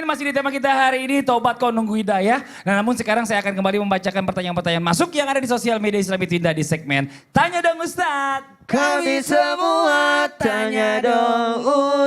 masih di tema kita hari ini, Taubat Kau Nunggu Hidayah. Nah, namun sekarang saya akan kembali membacakan pertanyaan-pertanyaan masuk yang ada di sosial media Islami Twinda di segmen Tanya Dong Ustadz. Kami semua tanya dong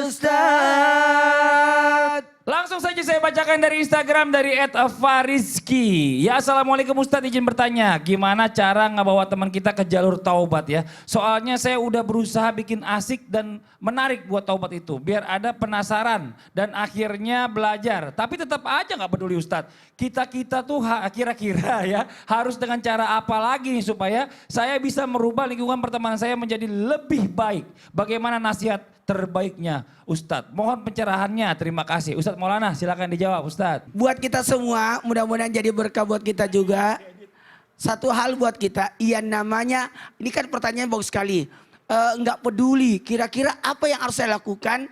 Ustadz. Langsung saja saya bacakan dari Instagram dari @farizki. Ya, assalamualaikum Ustadz, izin bertanya, gimana cara ngebawa teman kita ke jalur taubat ya? Soalnya saya udah berusaha bikin asik dan menarik buat taubat itu, biar ada penasaran dan akhirnya belajar. Tapi tetap aja nggak peduli Ustadz. Kita tuh kira-kira ya harus dengan cara apa lagi nih supaya saya bisa merubah lingkungan pertemanan saya menjadi lebih baik. Bagaimana nasihat terbaiknya Ustadz? Mohon pencerahannya, terima kasih. Ustadz Maulana silakan dijawab Ustadz. Buat kita semua mudah-mudahan jadi berkah buat kita juga. Satu hal buat kita, yang namanya, ini kan pertanyaan bagus sekali. Nggak peduli kira-kira apa yang harus saya lakukan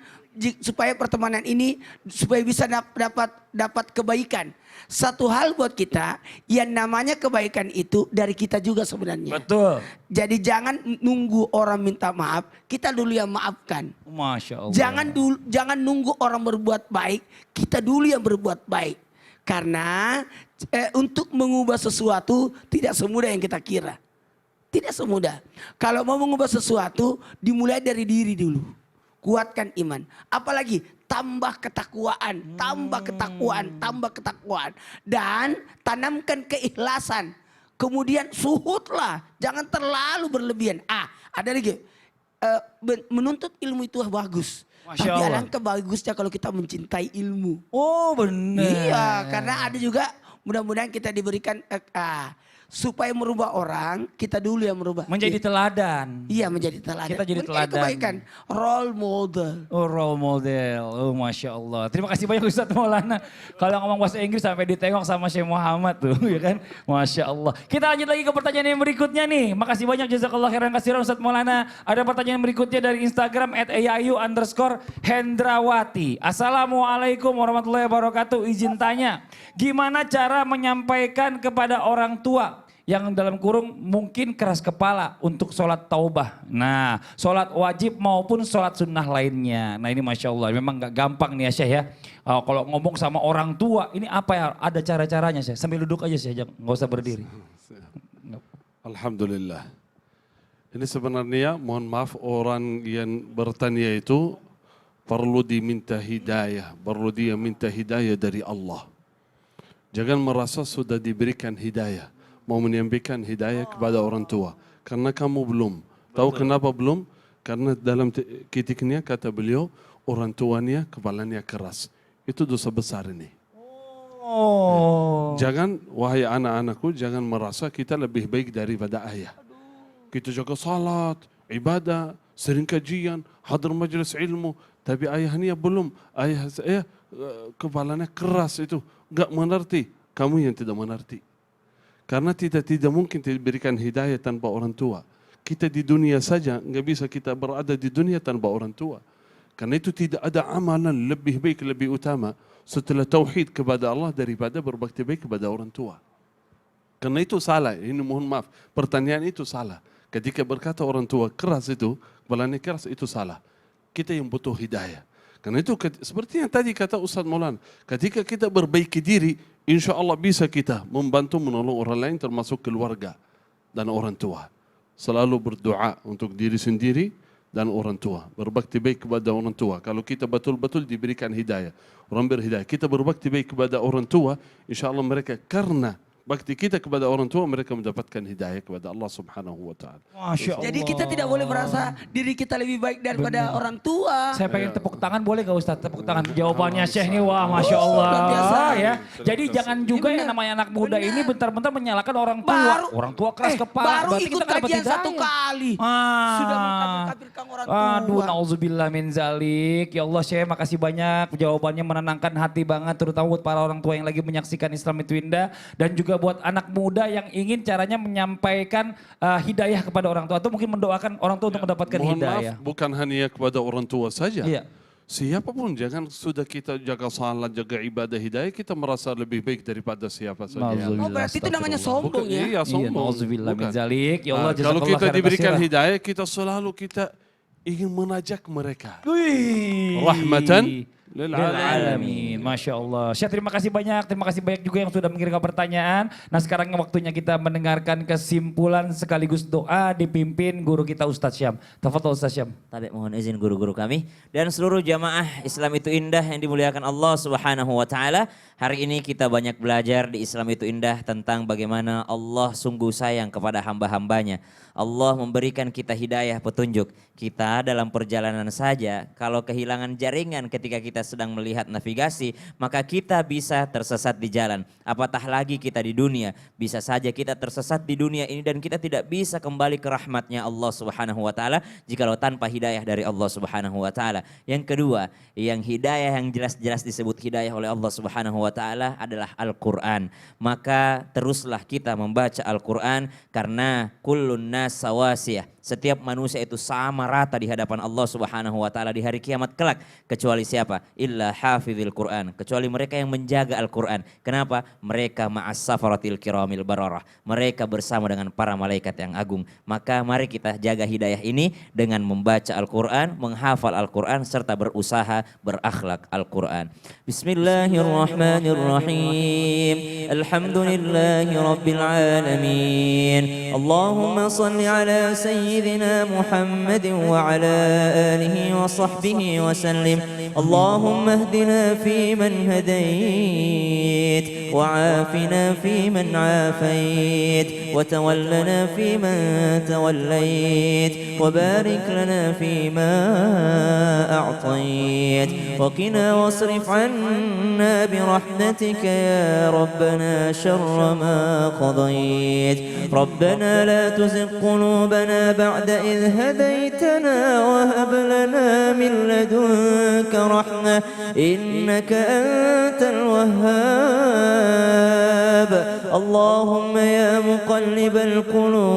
supaya pertemanan ini supaya bisa dapat kebaikan. Satu hal buat kita, yang namanya kebaikan itu dari kita juga sebenarnya. Betul. Jadi jangan nunggu orang minta maaf, kita dulu yang maafkan. Masya Allah. Jangan nunggu orang berbuat baik, kita dulu yang berbuat baik. Karena untuk mengubah sesuatu tidak semudah yang kita kira. Tidak semudah. Kalau mau mengubah sesuatu dimulai dari diri dulu. Kuatkan iman. Apalagi tambah ketakwaan, tambah ketakwaan. Dan tanamkan keikhlasan. Kemudian suhutlah, jangan terlalu berlebihan. Ada lagi, menuntut ilmu itu bagus. Masya Tapi Allah. alangkah bagusnya kalau kita mencintai ilmu. Oh benar. Iya, karena ada juga mudah-mudahan kita diberikan supaya merubah orang, kita dulu yang merubah. Menjadi teladan. Iya, menjadi teladan. Kita jadi Menjadi teladan. kebaikan, role model. Oh, role model, oh Masya Allah. Terima kasih banyak Ustadz Maulana. Kalau ngomong bahasa Inggris sampai ditengok sama Syekh Muhammad tuh ya kan. Masya Allah. Kita lanjut lagi ke pertanyaan yang berikutnya nih. Makasih banyak jazakallah khairan kasiran Ustadz Maulana. Ada pertanyaan berikutnya dari Instagram @eyayu_hendrawati. Assalamualaikum warahmatullahi wabarakatuh. Izin tanya, gimana cara menyampaikan kepada orang tua yang dalam kurung mungkin keras kepala untuk sholat taubah. Nah, sholat wajib maupun sholat sunnah lainnya. Nah ini Masya Allah, memang gak gampang nih ya Syekh ya. Kalau ngomong sama orang tua, ini apa ya, ada cara-caranya Syekh. Sambil duduk aja Syekh, gak usah berdiri. Alhamdulillah. Ini sebenarnya mohon maaf orang yang bertanya itu perlu diminta hidayah. Perlu dia minta hidayah dari Allah. Jangan merasa sudah diberikan hidayah. Mau menyampaikan hidayah kepada orang tua. Karena kamu belum. Tahu kenapa belum? Karena dalam kitiknya kata beliau, orang tuanya kepalanya keras. Itu dosa besar ini. Oh. Jangan, wahai anak-anakku, jangan merasa kita lebih baik daripada ayah. Kita jaga salat, ibadah, sering kajian, hadir majelis ilmu. Tapi ayahnya belum. Ayah saya kepalanya keras itu. Enggak mengerti. Kamu yang tidak mengerti. Karena tidak mungkin diberikan hidayah tanpa orang tua. Kita di dunia saja nggak bisa kita berada di dunia tanpa orang tua. Karena itu tidak ada amalan lebih baik, lebih utama setelah tauhid kepada Allah daripada berbakti baik kepada orang tua. Karena itu salah, ini mohon maaf, pertanyaan itu salah. Ketika berkata orang tua keras itu, kepalanya keras itu salah. Kita yang butuh hidayah. Karena itu seperti yang tadi kata Ustaz Maulana, ketika kita berbaiki diri, insya Allah bisa kita membantu menolong orang lain termasuk keluarga dan orang tua. Selalu berdoa untuk diri sendiri dan orang tua. Berbakti baik kepada orang tua. Kalau kita betul-betul diberikan hidayah, orang berhidayah. Kita berbakti baik kepada orang tua, insya Allah mereka karena bakti kita kepada orang tua, mereka mendapatkan hidayah kepada Allah Subhanahu wa Ta'ala. Masya Allah. Jadi kita tidak boleh merasa diri kita lebih baik daripada orang tua. Saya pengen tepuk tangan, boleh gak Ustadz tepuk tangan? Jawabannya Syekh ini wah Masya Allah. luar biasa. Ya. Jadi jangan juga yang namanya anak muda ini bentar-bentar menyalahkan orang tua. Orang tua keras kepala. Baru Berarti ikut kita nggak dapat kajian satu hidayah. kali. Sudah mengkafir-kafirkan orang tua. Aduh, nauzubillah min zalik. Ya Allah Syekh, makasih banyak. Jawabannya menenangkan hati banget, terutama buat para orang tua yang lagi menyaksikan Islam Twinda. Dan juga buat anak muda yang ingin caranya menyampaikan hidayah kepada orang tua. Atau mungkin mendoakan orang tua untuk mendapatkan Mohon hidayah. maaf, bukan hanya kepada orang tua saja. Iya. Siapapun jangan sudah kita jaga salat, jaga ibadah hidayah, kita merasa lebih baik daripada siapa saja. Nauzubillah, Oh berarti itu namanya astagfirullah. sombong ya? Iya, Iya, sombong. nauzubillah min Bukan. zalik. Ya Allah, Kalau jazakallah kita khairan diberikan katsiran. hidayah, kita selalu ingin mengajak mereka. Wih. Rahmatan Alamin. Masya Allah. Syekh terima kasih banyak. Terima kasih banyak juga yang sudah mengirimkan pertanyaan. Nah sekarang waktunya kita mendengarkan kesimpulan sekaligus doa dipimpin guru kita Ustadz Syam. Tafadhol Ustadz Syam. Tapi mohon izin guru-guru kami dan seluruh jamaah Islam itu indah yang dimuliakan Allah Subhanahu wa taala. Hari ini kita banyak belajar di Islam itu indah tentang bagaimana Allah sungguh sayang kepada hamba-hambanya. Allah memberikan kita hidayah petunjuk. Kita dalam perjalanan saja kalau kehilangan jaringan ketika kita sedang melihat navigasi, maka kita bisa tersesat di jalan. Apatah lagi kita di dunia, bisa saja kita tersesat di dunia ini dan kita tidak bisa kembali ke rahmatnya Allah Subhanahu wa taala jikalau tanpa hidayah dari Allah Subhanahu wa taala. Yang kedua, yang hidayah yang jelas-jelas disebut hidayah oleh Allah Subhanahu wa taala adalah Al-Qur'an. Maka teruslah kita membaca Al-Qur'an karena kullun nas sawasiyah. Setiap manusia itu sama rata di hadapan Allah Subhanahu wa taala di hari kiamat kelak, kecuali siapa? Illa hafizil Qur'an, kecuali mereka yang menjaga Al-Qur'an. Kenapa? Mereka ma'as safaratil kiramil bararah. Mereka bersama dengan para malaikat yang agung. Maka mari kita jaga hidayah ini dengan membaca Al-Qur'an, menghafal Al-Qur'an serta berusaha berakhlak Al-Qur'an. Bismillahirrahmanirrahim. Alhamdulillahi rabbil alamin. Allahumma salli ala سيدنا محمد وعلى آله وصحبه وسلم. اللهم اهدنا فيمن هديت وعافنا فيمن عافيت وتولنا فيمن توليت وبارك لنا فيما أعطيت وقنا واصرف عنا برحمتك يا ربنا شر ما قضيت. ربنا لا تزغ قلوبنا بعد إذ هديتنا وهب لنا من لدنك رحمة إنك أنت الوهاب. اللهم يا مقلب القلوب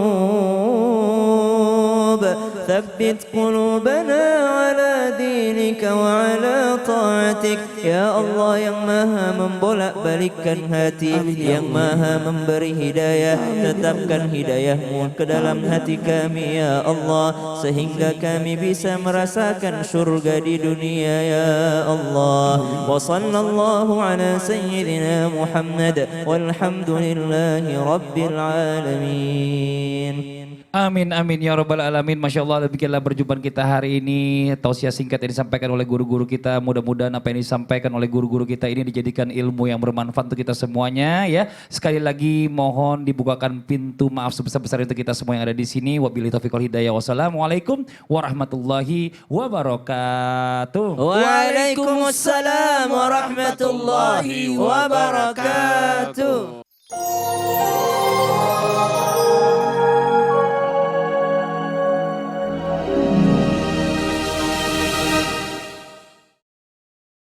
ثبت قلوبنا على دينك وعلى طاعتك. Ya Allah yang maha membolak-balikkan hati, yang maha memberi hidayah, tetapkan hidayahmu ke dalam hati kami ya Allah, sehingga kami bisa merasakan surga di dunia ya Allah. Wa sallallahu ala sayyidina Muhammad walhamdulillahi rabbil alamin. Amin amin ya rabbal alamin. Masya Allah, demikianlah perjumpaan kita hari ini. Tausiah singkat yang disampaikan oleh guru-guru kita. Mudah-mudahan apa yang disampaikan oleh guru-guru kita ini dijadikan ilmu yang bermanfaat untuk kita semuanya ya. Sekali lagi mohon dibukakan pintu maaf sebesar-besar untuk kita semua yang ada di sini. Wabillahi taufiq wal hidayah. Wassalamualaikum warahmatullahi wabarakatuh. Waalaikumsalam warahmatullahi wabarakatuh.